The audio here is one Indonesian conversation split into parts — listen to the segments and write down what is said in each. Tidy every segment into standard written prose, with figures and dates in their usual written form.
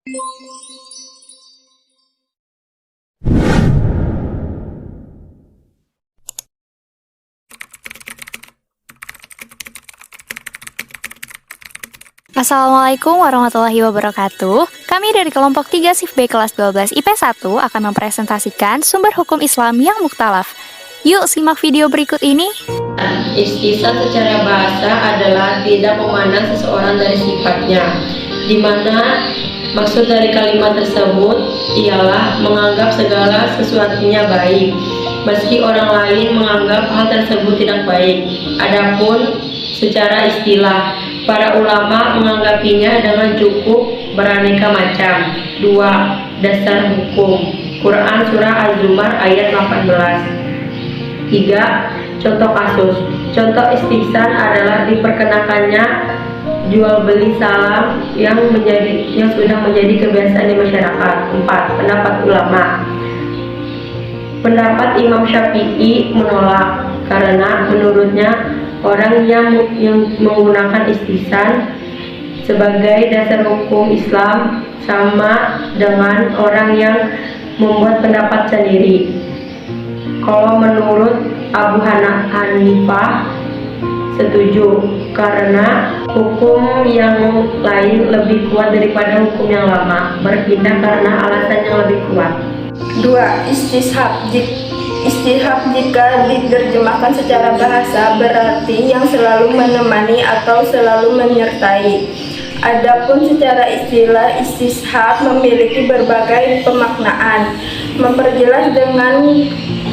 Assalamualaikum warahmatullahi wabarakatuh. Kami dari kelompok 3 Shift B kelas 12 IP1 akan mempresentasikan sumber hukum Islam yang muktalaf. Yuk simak video berikut ini. Istisna secara bahasa adalah tidak memandang seseorang dari sifatnya, di mana maksud dari kalimat tersebut ialah menganggap segala sesuatunya baik, meski orang lain menganggap hal tersebut tidak baik. Adapun secara istilah, para ulama menanggapinya dengan cukup beraneka macam. 2. Dasar hukum. Quran Surah Az-Zumar ayat 18. 3. Contoh kasus. Contoh istihsan adalah diperkenakannya jual beli salam yang sudah menjadi kebiasaan di masyarakat. 4. Pendapat ulama. Pendapat Imam Syafi'i menolak karena menurutnya orang yang menggunakan istihsan sebagai dasar hukum Islam sama dengan orang yang membuat pendapat sendiri. Kalau menurut Abu Hanifah setuju karena hukum yang lain lebih kuat daripada hukum yang lama, berpindah karena alasan yang lebih kuat. 2. Istishab. Istishab jika diterjemahkan secara bahasa berarti yang selalu menemani atau selalu menyertai. Adapun secara istilah, istishab memiliki berbagai pemaknaan. Memperjelas dengan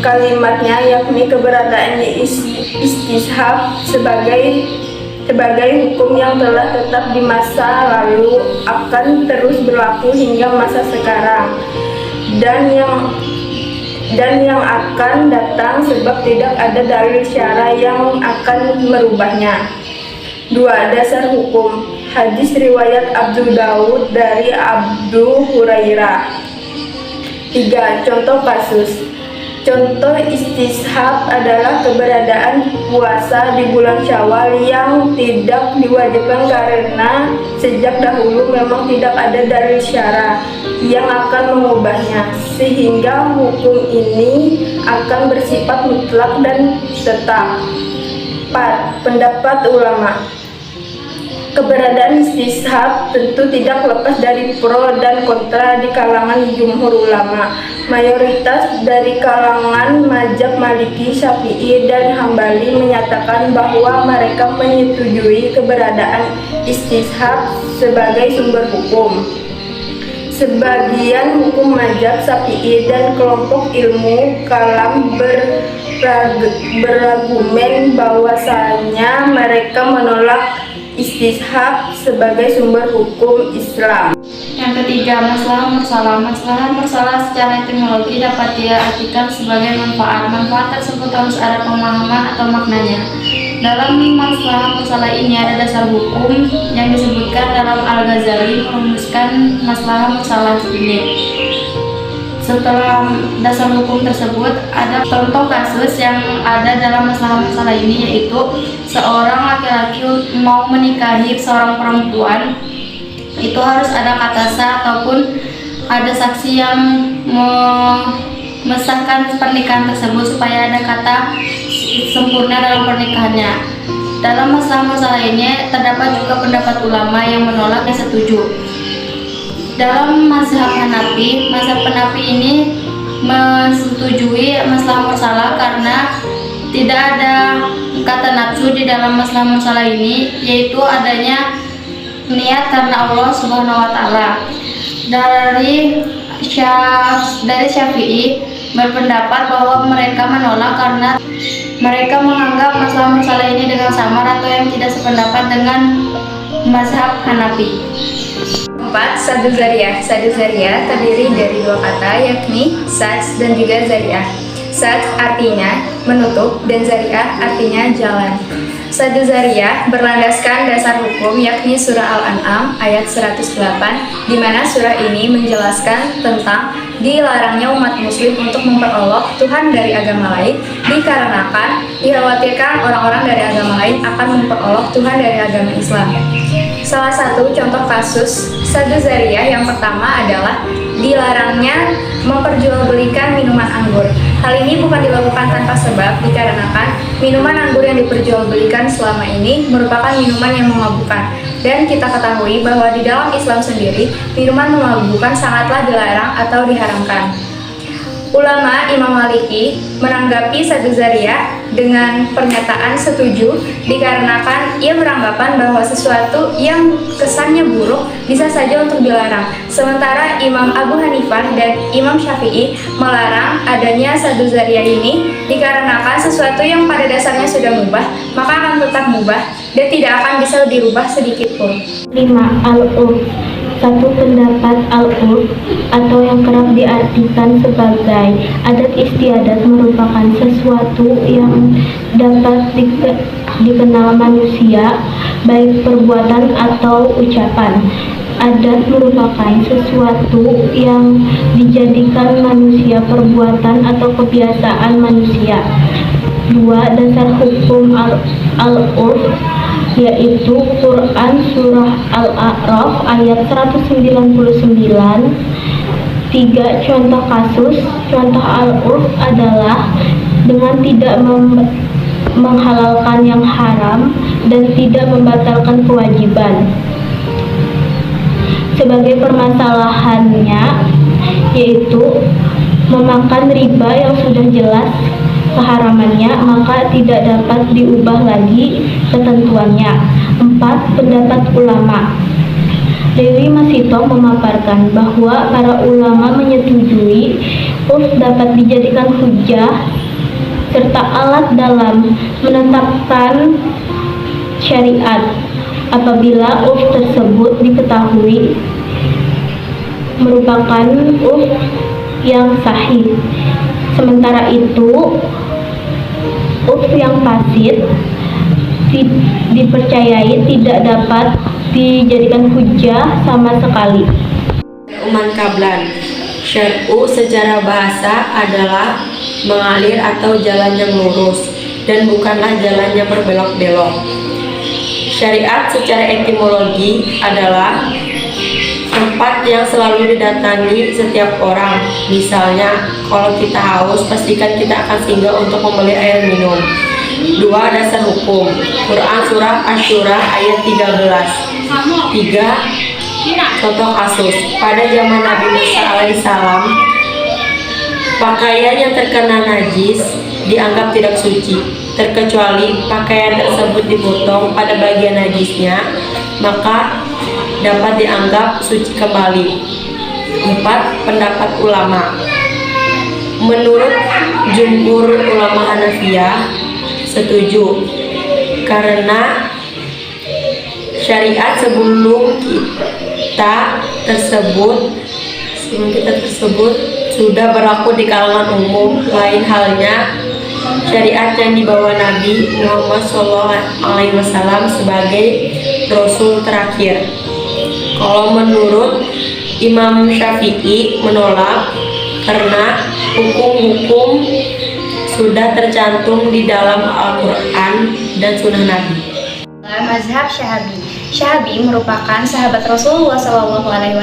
kalimatnya, yakni keberadaan istishab sebagai hukum yang telah tetap di masa lalu akan terus berlaku hingga masa sekarang dan yang akan datang sebab tidak ada dalil syara yang akan merubahnya. 2. Dasar hukum. Hadis riwayat Abu Daud dari Abu Hurairah. 3. Contoh kasus. Contoh istishab adalah keberadaan puasa di bulan Syawal yang tidak diwajibkan karena sejak dahulu memang tidak ada dalil syara yang akan mengubahnya, sehingga hukum ini akan bersifat mutlak dan tetap. 4. Pendapat ulama. Keberadaan istishab tentu tidak lepas dari pro dan kontra di kalangan jumhur ulama. Mayoritas dari kalangan mazhab Maliki, Syafi'i, dan Hambali menyatakan bahwa mereka menyetujui keberadaan istishab sebagai sumber hukum. Sebagian hukum mazhab Syafi'i dan kelompok ilmu kalam berargumen bahwasanya mereka menolak istishab sebagai sumber hukum Islam. Yang ketiga, masalah mursalah. Masalah mursalah secara etimologi dapat diartikan sebagai manfaat. Manfaat tersebut harus ada pemahaman atau maknanya. Dalam masalah mursalah ini ada dasar hukum yang disebutkan dalam Al-Ghazali merumuskan masalah mursalah ini. Setelah dasar hukum tersebut, ada contoh kasus yang ada dalam masalah ini, yaitu seorang laki-laki mau menikahi seorang perempuan, itu harus ada kata sah ataupun ada saksi yang mengesahkan pernikahan tersebut supaya ada kata sempurna dalam pernikahannya. Dalam masalah ini terdapat juga pendapat ulama yang menolak dan setuju. Dalam mazhab Hanafi, mazhab Hanafi ini menyetujui masalah mursalah karena tidak ada kata nafsu di dalam masalah mursalah ini, yaitu adanya niat karena Allah Subhanahu wa taala. Dari Syafi'i berpendapat bahwa mereka menolak karena mereka menganggap masalah mursalah ini dengan samar atau yang tidak sependapat dengan mazhab Hanafi. 4. Sadu Zariyah. Sadu Zariyah terdiri dari dua kata, yakni sad dan juga zariyah. Sad artinya menutup dan zariyah artinya jalan. Sadu Zariyah berlandaskan dasar hukum yakni surah Al-An'am ayat 108, di mana surah ini menjelaskan tentang dilarangnya umat muslim untuk memperolok Tuhan dari agama lain dikarenakan dikhawatirkan orang-orang dari agama lain akan memperolok Tuhan dari agama Islam. Salah satu contoh kasus Sadu Zariyah yang pertama adalah dilarangnya memperjualbelikan minuman anggur. Hal ini bukan dilakukan tanpa sebab dikarenakan minuman anggur yang diperjualbelikan selama ini merupakan minuman yang memabukkan. Dan kita ketahui bahwa di dalam Islam sendiri, minuman memabukkan sangatlah dilarang atau diharamkan. Ulama Imam Maliki menanggapi Sadu Zariyah dengan pernyataan setuju dikarenakan ia beranggapan bahwa sesuatu yang kesannya buruk bisa saja untuk dilarang. Sementara Imam Abu Hanifah dan Imam Syafi'i melarang adanya Sadu Zariyah ini dikarenakan sesuatu yang pada dasarnya sudah mubah maka akan tetap mubah dan tidak akan bisa dirubah sedikit pun. 5. Al-urf. Satu pendapat al-urf atau yang kerap diartikan sebagai adat istiadat merupakan sesuatu yang dapat dikenal manusia baik perbuatan atau ucapan. Adat merupakan sesuatu yang dijadikan manusia perbuatan atau kebiasaan manusia. 2. Dasar hukum al-urf yaitu Quran Surah Al-A'raf ayat 199. 3. Contoh kasus. Contoh al-urf adalah dengan tidak menghalalkan yang haram dan tidak membatalkan kewajiban. Sebagai permasalahannya yaitu memakan riba yang sudah jelas keharamannya maka tidak dapat diubah lagi ketentuannya. 4. Pendapat ulama. Dewi Masito memaparkan bahwa para ulama menyetujui urf dapat dijadikan hujah serta alat dalam menetapkan syariat apabila urf tersebut diketahui merupakan urf yang sahih. Sementara itu, urf yang fasid dipercayai tidak dapat dijadikan hujah sama sekali. Uman kablan. Syar'u secara bahasa adalah mengalir atau jalan yang lurus dan bukanlah jalan yang berbelok-belok. Syariat secara etimologi adalah tempat yang selalu didatangi setiap orang. Misalnya, kalau kita haus, pastikan kita akan singgah untuk membeli air minum. 2. Dasar hukum. Quran Surah Asy-Syura ayat 13. 3. Contoh kasus. Pada zaman Nabi Musa alaihissalam, pakaian yang terkena najis dianggap tidak suci, terkecuali pakaian tersebut dipotong pada bagian najisnya, maka dapat dianggap suci kembali. 4. Pendapat ulama. Menurut jumhur ulama Hanafiyah setuju karena syariat sebelum kita tersebut sudah berlaku di kalangan umum. Lain halnya syariat yang dibawa Nabi Muhammad SAW sebagai Rasul terakhir. Kalau menurut Imam Syafi'i menolak karena hukum-hukum sudah tercantum di dalam Al-Quran dan Sunnah Nabi. Mazhab Syahabi. Syahabi merupakan sahabat Rasulullah SAW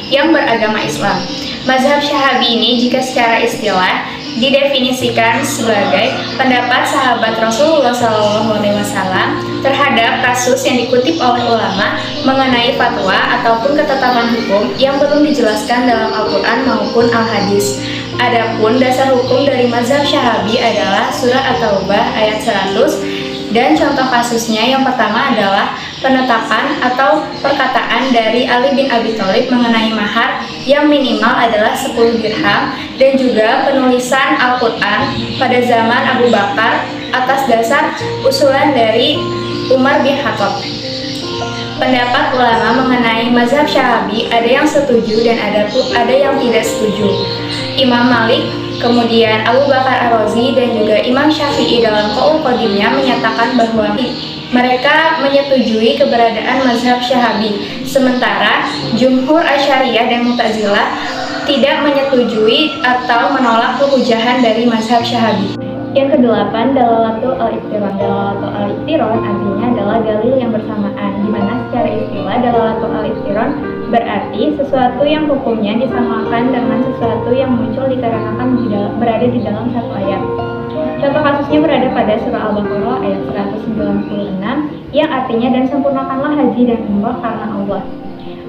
yang beragama Islam. Mazhab Syahabi ini jika secara istilah didefinisikan sebagai pendapat sahabat Rasulullah SAW terhadap kasus yang dikutip oleh ulama mengenai fatwa ataupun ketetapan hukum yang belum dijelaskan dalam Al-Quran maupun Al-Hadis. Adapun dasar hukum dari mazhab Syahabi adalah surah At-Taubah ayat 100 dan contoh kasusnya yang pertama adalah penetapan atau perkataan dari Ali bin Abi Thalib mengenai mahar yang minimal adalah 10 dirham dan juga penulisan Al-Quran pada zaman Abu Bakar atas dasar usulan dari Umar bin Khattab. Pendapat ulama mengenai mazhab Syahabi ada yang setuju dan ada yang tidak setuju. Imam Malik Kemudian Abu Bakar Ar-Razi dan juga Imam Syafi'i dalam Qaul Qadimnya menyatakan bahwa mereka menyetujui keberadaan mazhab Syahabi, sementara Jumhur Asy'ariyah dan Mu'tazilah tidak menyetujui atau menolak kehujahan dari mazhab Syahabi. Yang kedelapan, dalalatul al-iqtiron. Dalalatul al-iqtiron artinya adalah dalil yang bersamaan, di mana secara istilah dalalatul al-iqtiron berarti sesuatu yang hukumnya disamakan dengan sesuatu yang muncul dikarenakan berada di dalam satu ayat. Contoh kasusnya berada pada surah Al-Baqarah ayat 196 yang artinya dan sempurnakanlah haji dan umrah karena Allah.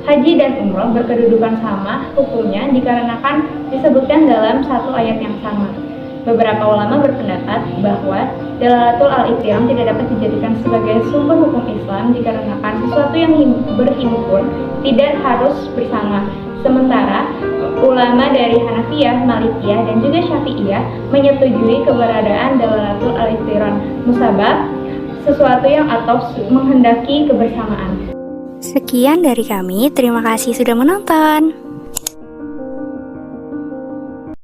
Haji dan umrah berkedudukan sama hukumnya dikarenakan disebutkan dalam satu ayat yang sama. Beberapa ulama berpendapat bahwa dalalatul al-iqtiron tidak dapat dijadikan sebagai sumber hukum Islam dikarenakan sesuatu yang berhimpun tidak harus bersama. Sementara ulama dari Hanafiyah, Malikiyah, dan juga Syafi'iyah menyetujui keberadaan dalalatul al-iqtiron, musabab sesuatu yang atau menghendaki kebersamaan. Sekian dari kami, terima kasih sudah menonton.